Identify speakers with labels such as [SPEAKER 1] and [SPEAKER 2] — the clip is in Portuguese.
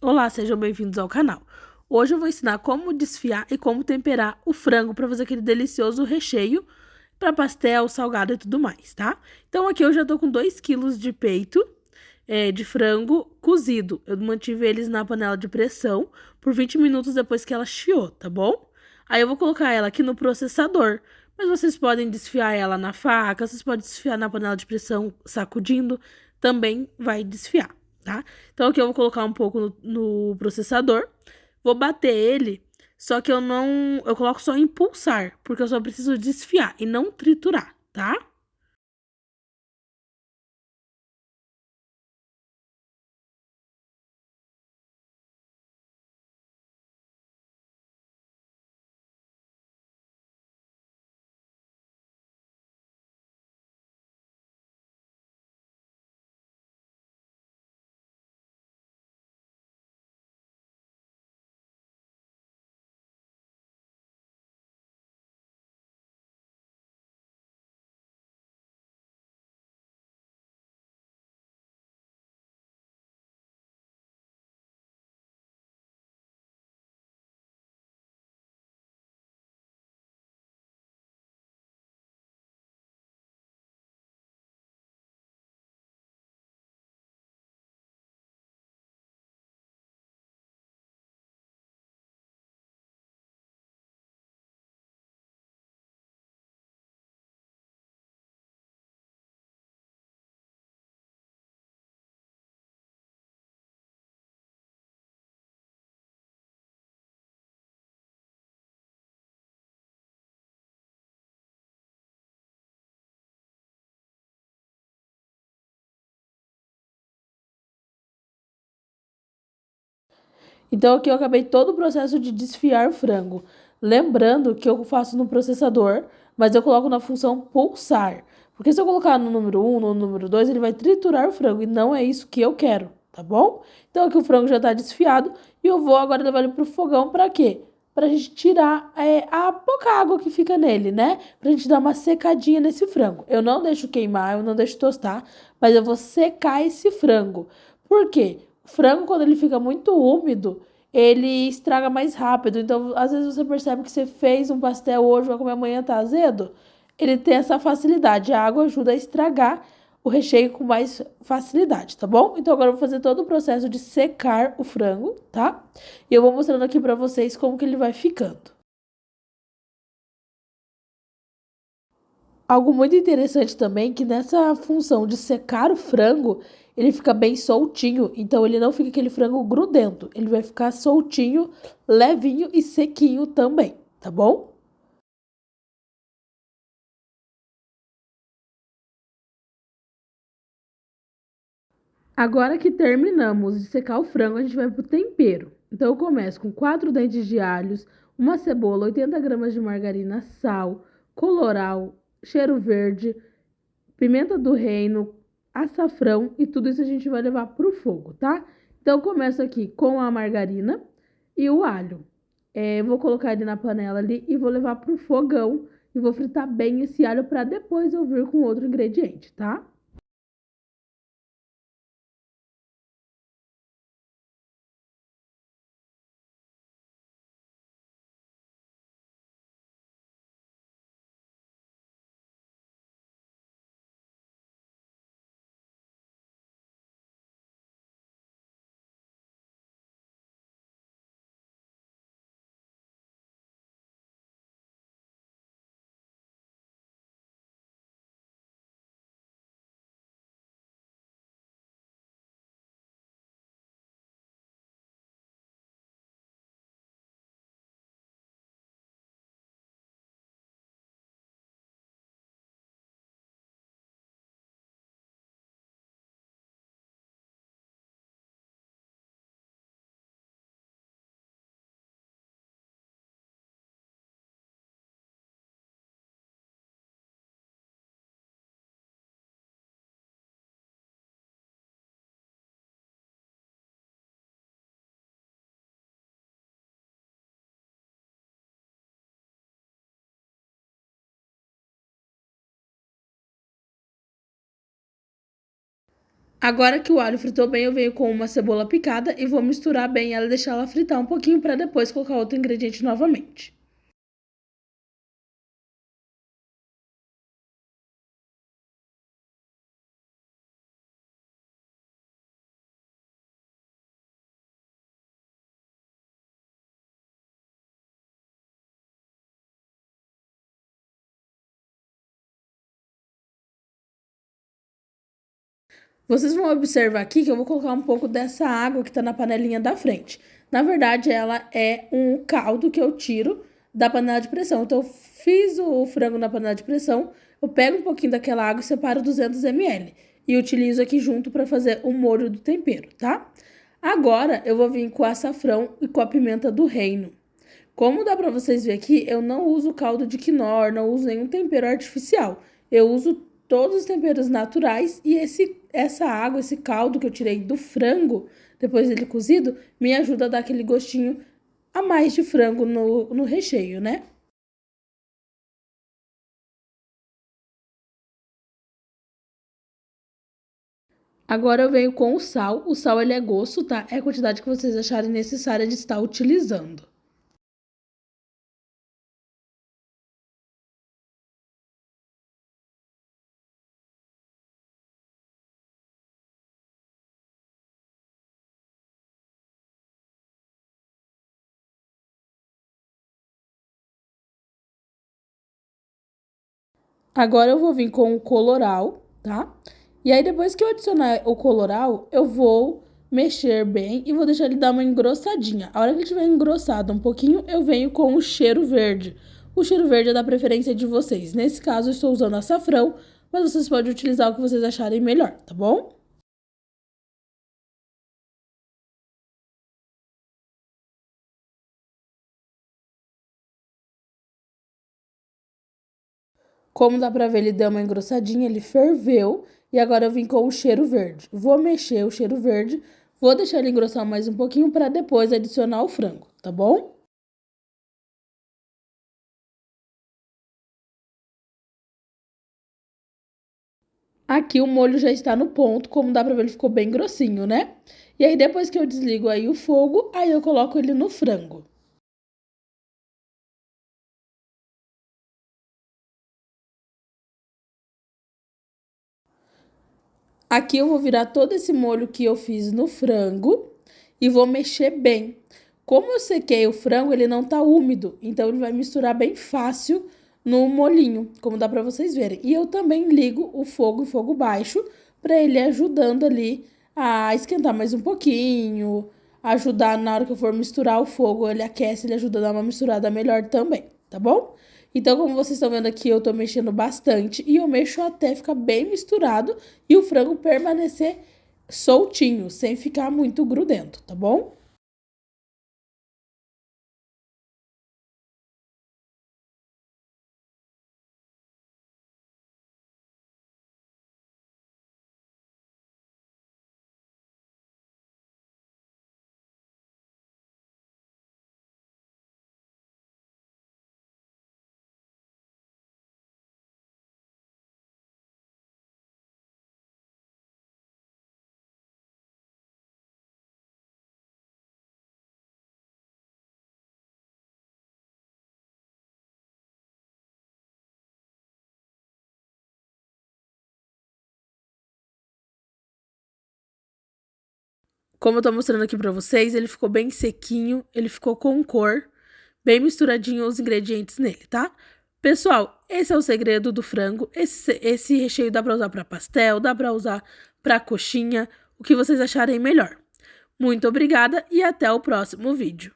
[SPEAKER 1] Olá, sejam bem-vindos ao canal. Hoje eu vou ensinar como desfiar e como temperar o frango para fazer aquele delicioso recheio para pastel, salgado e tudo mais, tá? Então aqui eu já tô com 2 quilos de peito de frango cozido. Eu mantive eles na panela de pressão por 20 minutos depois que ela chiou, tá bom? Aí eu vou colocar ela aqui no processador, mas vocês podem desfiar ela na faca, vocês podem desfiar na panela de pressão sacudindo, também vai desfiar, tá? Então aqui eu vou colocar um pouco no processador, vou bater ele, só que eu coloco só em pulsar, porque eu só preciso desfiar e não triturar, tá? Então aqui eu acabei todo o processo de desfiar frango. Lembrando que eu faço no processador, mas eu coloco na função pulsar. Porque se eu colocar no número 1, no número 2, ele vai triturar o frango e não é isso que eu quero, tá bom? Então aqui o frango já tá desfiado e eu vou agora levar ele pro fogão pra quê? Pra gente tirar a pouca água que fica nele, né? Pra gente dar uma secadinha nesse frango. Eu não deixo queimar, eu não deixo tostar, mas eu vou secar esse frango. Por quê? O frango, quando ele fica muito úmido, ele estraga mais rápido. Então, às vezes você percebe que você fez um pastel hoje, vai comer amanhã, tá azedo. Ele tem essa facilidade. A água ajuda a estragar o recheio com mais facilidade, tá bom? Então, agora eu vou fazer todo o processo de secar o frango, tá? E eu vou mostrando aqui pra vocês como que ele vai ficando. Algo muito interessante também é que nessa função de secar o frango, ele fica bem soltinho, então ele não fica aquele frango grudento, ele vai ficar soltinho, levinho e sequinho também, tá bom? Agora que terminamos de secar o frango, a gente vai pro tempero. Então eu começo com 4 dentes de alhos, uma cebola, 80 gramas de margarina, sal, colorau, cheiro verde, pimenta do reino, açafrão e tudo isso a gente vai levar pro fogo, tá? Então eu começo aqui com a margarina e o alho. Vou colocar ele na panela ali e vou levar pro fogão e vou fritar bem esse alho para depois eu vir com outro ingrediente, tá? Agora que o alho fritou bem, eu venho com uma cebola picada e vou misturar bem ela e deixar ela fritar um pouquinho para depois colocar outro ingrediente novamente. Vocês vão observar aqui que eu vou colocar um pouco dessa água que tá na panelinha da frente. Na verdade, ela é um caldo que eu tiro da panela de pressão. Então, eu fiz o frango na panela de pressão, eu pego um pouquinho daquela água e separo 200 ml. E utilizo aqui junto para fazer o molho do tempero, tá? Agora, eu vou vir com o açafrão e com a pimenta do reino. Como dá para vocês verem aqui, eu não uso caldo de quinor, não uso nenhum tempero artificial. Eu uso todos os temperos naturais e essa água, esse caldo que eu tirei do frango, depois dele cozido, me ajuda a dar aquele gostinho a mais de frango no recheio, né? Agora eu venho com o sal. O sal, ele é gosto, tá? É a quantidade que vocês acharem necessária de estar utilizando. Agora eu vou vir com o coloral, tá? E aí, depois que eu adicionar o coloral, eu vou mexer bem e vou deixar ele dar uma engrossadinha. A hora que ele tiver engrossado um pouquinho, eu venho com o cheiro verde. O cheiro verde é da preferência de vocês. Nesse caso, eu estou usando açafrão, mas vocês podem utilizar o que vocês acharem melhor, tá bom? Como dá pra ver, ele deu uma engrossadinha, ele ferveu. E agora eu vim com o cheiro verde. Vou mexer o cheiro verde, vou deixar ele engrossar mais um pouquinho para depois adicionar o frango, tá bom? Aqui o molho já está no ponto, como dá pra ver, ele ficou bem grossinho, né? E aí, depois que eu desligo aí o fogo, aí eu coloco ele no frango. Aqui eu vou virar todo esse molho que eu fiz no frango e vou mexer bem. Como eu sequei o frango, ele não tá úmido, então ele vai misturar bem fácil no molinho, como dá pra vocês verem. E eu também ligo o fogo em fogo baixo para ele ir ajudando ali a esquentar mais um pouquinho, ajudar na hora que eu for misturar o fogo, ele aquece, ele ajuda a dar uma misturada melhor também, tá bom? Então, como vocês estão vendo aqui, eu tô mexendo bastante e eu mexo até ficar bem misturado e o frango permanecer soltinho, sem ficar muito grudento, tá bom? Como eu tô mostrando aqui pra vocês, ele ficou bem sequinho, ele ficou com cor, bem misturadinho os ingredientes nele, tá? Pessoal, esse é o segredo do frango. Esse recheio dá pra usar pra pastel, dá pra usar pra coxinha, o que vocês acharem melhor. Muito obrigada e até o próximo vídeo.